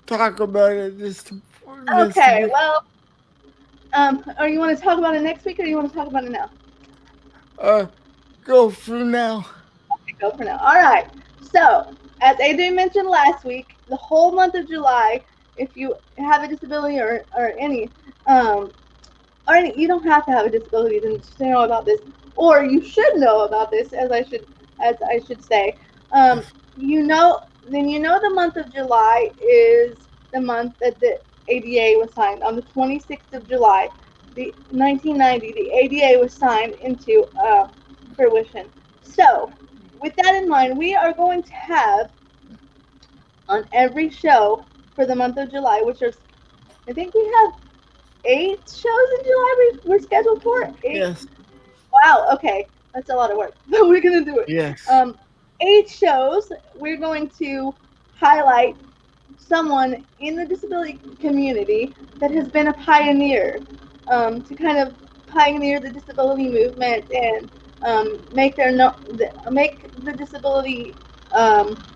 talk about it this Okay, week. well, or you want to talk about it next week, or you want to talk about it now? Go for now. Okay, go for now. All right. So, as AJ mentioned last week, the whole month of July, if you have a disability um, or any, you don't have to have a disability to know about this, or you should know about this, as I should say. Um, you know the month of July is the month that the ADA was signed. On the 26th of July, the 1990, the ADA was signed into fruition. So, with that in mind, we are going to have on every show for the month of July, which is, I think we have 8 shows in July we're scheduled for. Eight. Yes. Wow. Okay, that's a lot of work, but we're gonna do it. Yes. 8 shows. We're going to highlight someone in the disability community that has been a pioneer, to kind of pioneer the disability movement and make make the disability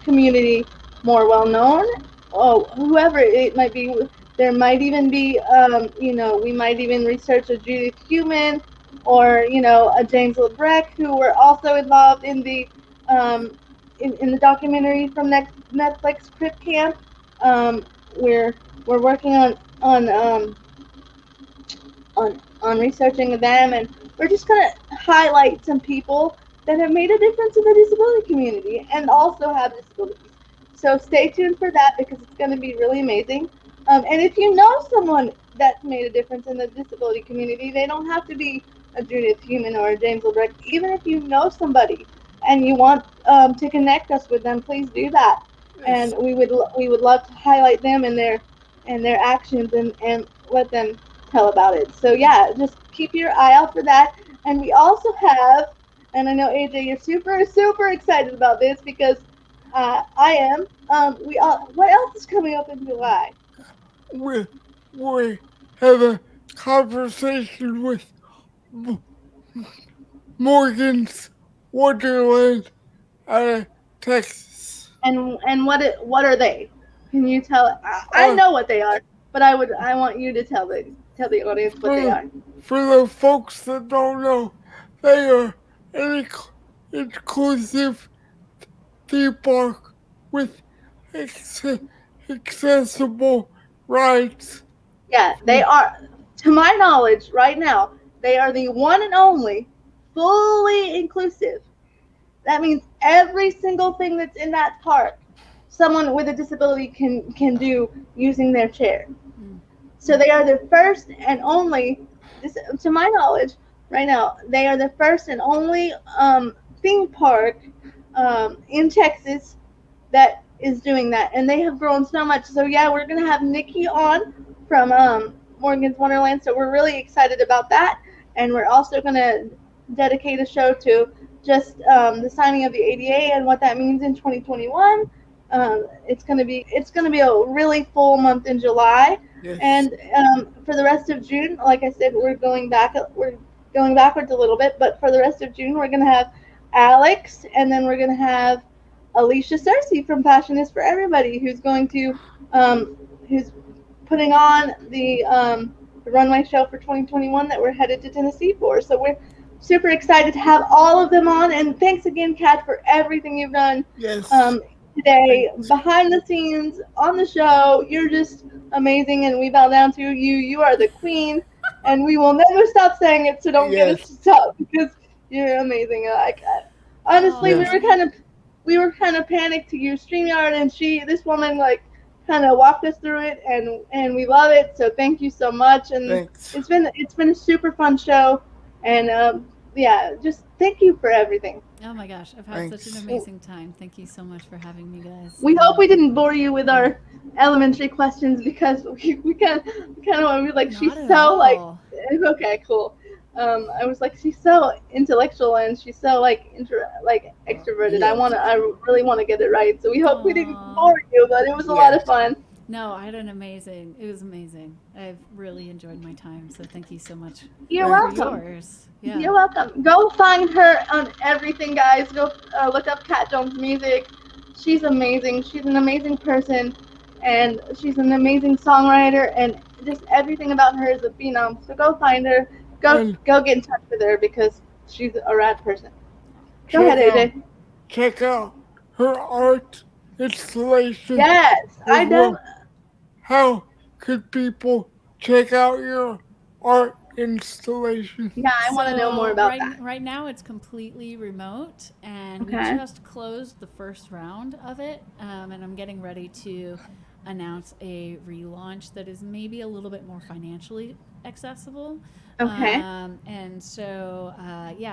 community more well known. Oh, whoever it might be, there might even be, we might even research a Judith Heumann or a James LeBrecq who were also involved in the in the documentary from Netflix Crip Camp. Um, we're working on researching them, and we're just gonna highlight some people that have made a difference in the disability community and also have disabilities. So stay tuned for that because it's going to be really amazing. And if you know someone that's made a difference in the disability community, they don't have to be a Judith Heumann or a James LeBrecq. Even if you know somebody and you want to connect us with them, please do that. And we would love to highlight them and their actions and let them tell about it. So yeah, just keep your eye out for that. And we also have, and I know AJ, you're super excited about this because I am. What else is coming up in July? We have a conversation with Morgan's Wonderland out of Texas. And what are they? Can you tell? I know what they are, but I want you to tell the audience what they are. For the folks that don't know, they are an inclusive theme park with accessible rides. Yeah, they are. To my knowledge, right now, they are the one and only fully inclusive. That means every single thing that's in that park someone with a disability can do using their chair. Mm. So they are the first and only, to my knowledge, right now, they are the first and only theme park in Texas that is doing that, and they have grown so much. So yeah, we're gonna have Nikki on from Morgan's Wonderland, so we're really excited about that, and we're also gonna dedicate a show to just the signing of the ADA and what that means in 2021. It's gonna be a really full month in July, Yes. and for the rest of June, like I said, we're going backwards a little bit, but for the rest of June, we're gonna have Alex, and then we're gonna have Alicia Cersei from Passion is for Everybody, who's going to who's putting on the runway show for 2021 that we're headed to Tennessee for. So we're super excited to have all of them on, and thanks again, Kat, for everything you've done Yes. today behind the scenes on the show. You're just amazing, and we bow down to you. You are the queen, and we will never stop saying it, so don't get us to stop, because you're amazing. Honestly, Yes. we were kind of panicked to use StreamYard, and this woman kind of walked us through it, and we love it. So thank you so much, and Thanks. it's been a super fun show, and yeah, just thank you for everything. Oh my gosh, I've had such Thanks. an amazing time. Thank you so much for having me, guys. We hope we didn't bore you with our elementary questions, because we kind of want to be like, she's Not at so all. okay, cool. I was like, she's so intellectual, and she's so extroverted. Yeah. I really want to get it right. So we hope we didn't Aw. bore you, but it was a lot of fun. No, I had it was amazing. I've really enjoyed my time, so thank you so much You're for welcome. yours. Yeah. You're welcome. Go find her on everything, guys. Go look up Kat Jones Music. She's amazing. She's an amazing person, and she's an amazing songwriter, and just everything about her is a phenom. So go find her. Go get in touch with her, because she's a rad person. Go ahead, AJ. Check out her art installation. Yes, I as do. well. How could people check out your art installation? Yeah, I want to know more about that. Right now, it's completely remote, and Okay. we just closed the first round of it, and I'm getting ready to announce a relaunch that is maybe a little bit more financially accessible. Okay. And so,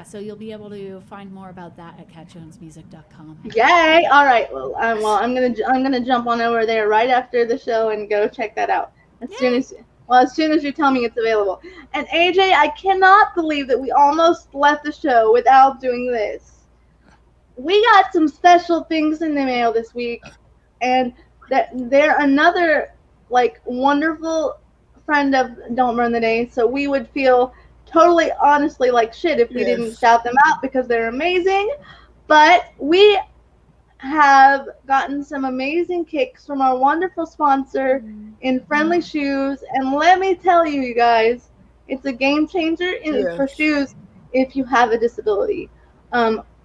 so you'll be able to find more about that at catjonesmusic.com. Yay! All right. Well, I'm gonna jump on over there right after the show and go check that out as soon as you tell me it's available. And AJ, I cannot believe that we almost left the show without doing this. We got some special things in the mail this week, and they're another wonderful friend of Don't Burn the Day. So we would feel totally honestly like shit if we didn't shout them out, because they're amazing. But we have gotten some amazing kicks from our wonderful sponsor in Friendly Shoes, and let me tell you, you guys, it's a game changer for shoes if you have a disability.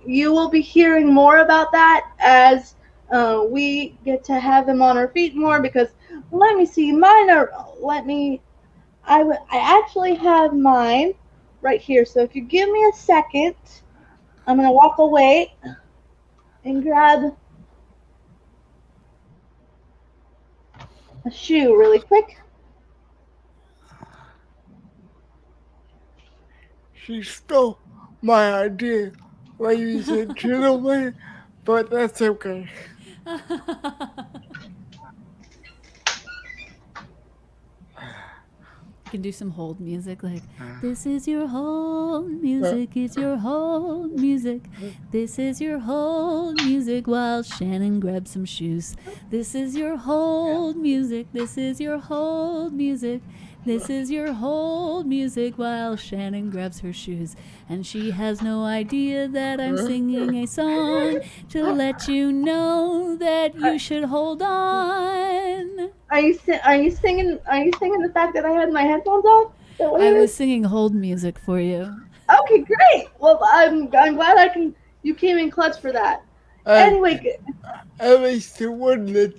You will be hearing more about that as we get to have them on our feet more, because let me see, I actually have mine right here. So if you give me a second, I'm going to walk away and grab a shoe really quick. She stole my idea, ladies and gentlemen, but that's okay. You can do some hold music, like, this is your hold music, it's your hold music. This is your hold music while Shannon grabs some shoes. This is your hold music, this is your hold music. This is your hold music while Shannon grabs her shoes. And she has no idea that I'm singing a song to let you know that you should hold on. Are you singing the fact that I had my headphones on? I was singing hold music for you. Okay, great. Well, I'm glad you came in clutch for that. Anyway, at least it wasn't a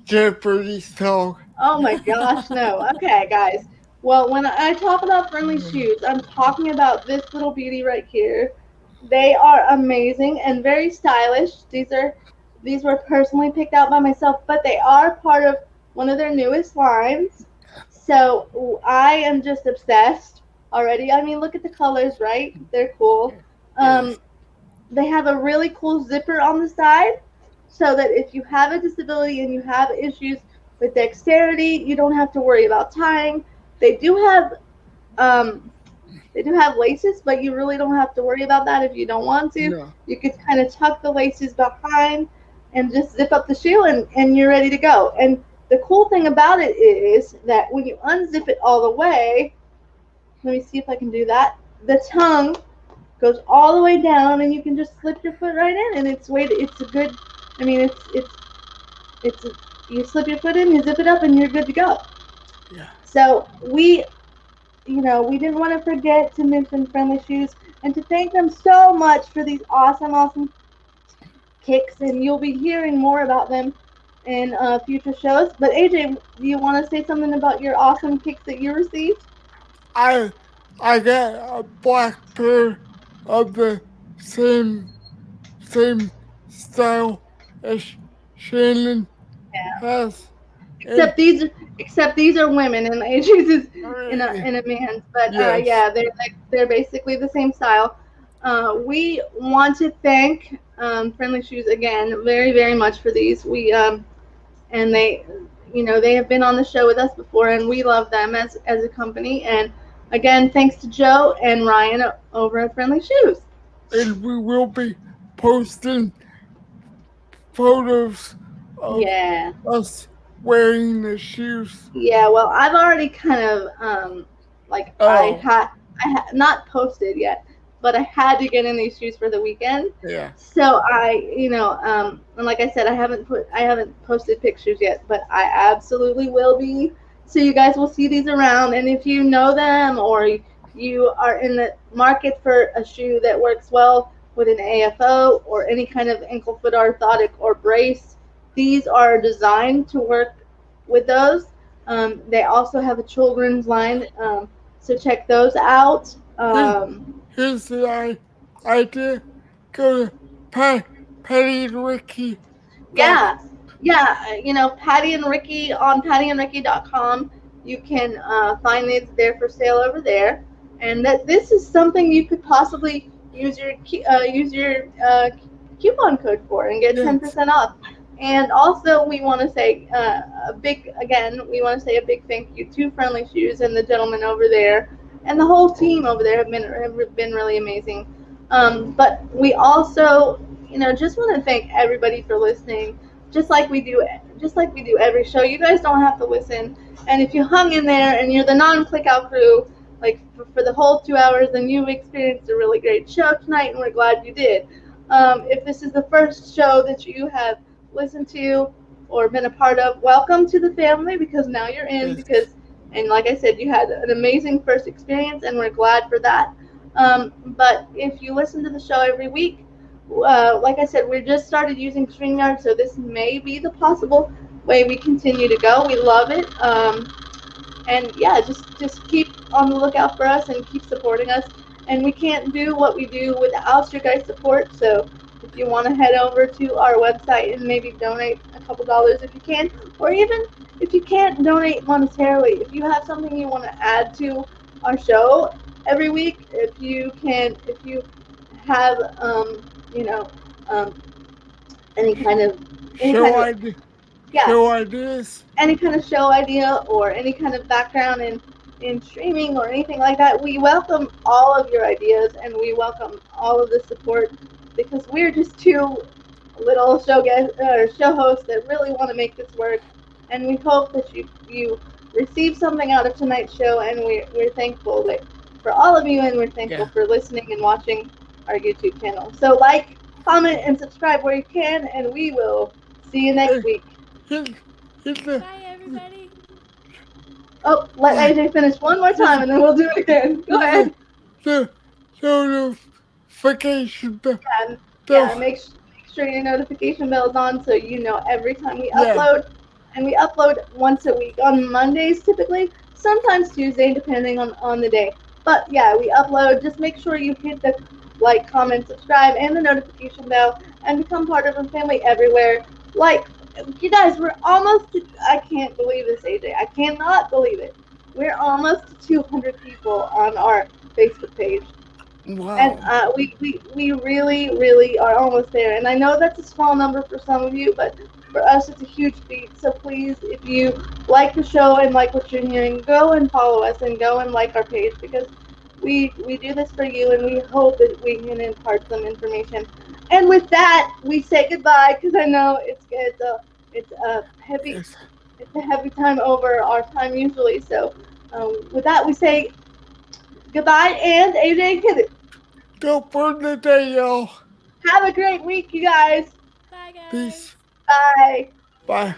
Jeopardy song. oh my gosh, no. Okay, guys. Well, when I talk about Friendly Shoes, I'm talking about this little beauty right here. They are amazing and very stylish. These These were personally picked out by myself, but they are part of one of their newest lines. So I am just obsessed already. I mean, look at the colors, right? They're cool. Yes. They have a really cool zipper on the side, so that if you have a disability and you have issues with dexterity, you don't have to worry about tying. They do have um, they do have laces, but you really don't have to worry about that if you don't want to. No. You could kind of tuck the laces behind and just zip up the shoe, and you're ready to go. And the cool thing about it is that when you unzip it all the way, let me see if I can do that. The tongue goes all the way down, and you can just slip your foot right in, and it's a good. I mean, you slip your foot in, you zip it up, and you're good to go. Yeah. So we didn't want to forget to mention Friendly Shoes and to thank them so much for these awesome kicks, and you'll be hearing more about them in future shows. But AJ, do you want to say something about your awesome kicks that you received? I got a black pair of the same style as Shannon has. And Except these are women, and AJ's is in a man's. But yes. yeah, they're basically the same style. We want to thank Friendly Shoes again very, very much for these. And they have been on the show with us before, and we love them as a company. And again, thanks to Joe and Ryan over at Friendly Shoes. And we will be posting photos of Yeah. us wearing the shoes. Yeah, well, I've already kind of I had not posted yet, but I had to get in these shoes for the weekend. Yeah. So and like I said, I haven't posted pictures yet, but I absolutely will be. So you guys will see these around, and if you know them or you are in the market for a shoe that works well with an AFO or any kind of ankle foot orthotic or brace, these are designed to work with those. They also have a children's line, so check those out. Here's the idea. Go to Patty and Ricky. Yeah, Patty and Ricky on pattyandricky.com. You can find these there for sale over there, and that this is something you could possibly use your coupon code for and get 10% off. And also, we want to say a big thank you to Friendly Shoes and the gentleman over there, and the whole team over there have been really amazing. But we also, just want to thank everybody for listening. Just like we do every show. You guys don't have to listen, and if you hung in there and you're the non-click-out crew, like for the whole 2 hours, then you've experienced a really great show tonight, and we're glad you did. If this is the first show that you have listened to or been a part of, welcome to the family, because now you're in. And like I said, you had an amazing first experience, and we're glad for that. But if you listen to the show every week, like I said, we just started using StreamYard, so this may be the possible way we continue to go. We love it. And yeah, just keep on the lookout for us and keep supporting us. And we can't do what we do without your guys' support. So if you want to head over to our website and maybe donate a couple dollars if you can, or even if you can't donate monetarily, if you have something you want to add to our show every week, if you have any kind of show ideas, any kind of show idea or any kind of background in streaming or anything like that, we welcome all of your ideas, and we welcome all of the support, because we're just two little show hosts that really want to make this work, and we hope that you receive something out of tonight's show, and we're thankful for all of you, and we're thankful for listening and watching our YouTube channel. So like, comment, and subscribe where you can, and we will see you next week. Bye, everybody. Oh, let AJ finish one more time, and then we'll do it again. Go ahead. The notification bell. Yeah, make sure your notification bell is on, so you know every time we upload. And we upload once a week on Mondays typically, sometimes Tuesday depending on the day. But yeah, we upload. Just make sure you hit like, comment, subscribe, and the notification bell, and become part of the family everywhere. Like, you guys, we're almost to, I can't believe this, AJ. I cannot believe it. We're almost to 200 people on our Facebook page. Wow. And we really, really are almost there. And I know that's a small number for some of you, but for us, it's a huge feat. So please, if you like the show and like what you're hearing, go and follow us and go and like our page, because we do this for you, and we hope that we can impart some information. And with that, we say goodbye, because I know it's a heavy Yes. it's a heavy time over our time usually. So with that, we say goodbye, and AJ, hit it. Go for the day, y'all. Have a great week, you guys. Bye, guys. Peace. Bye. Bye.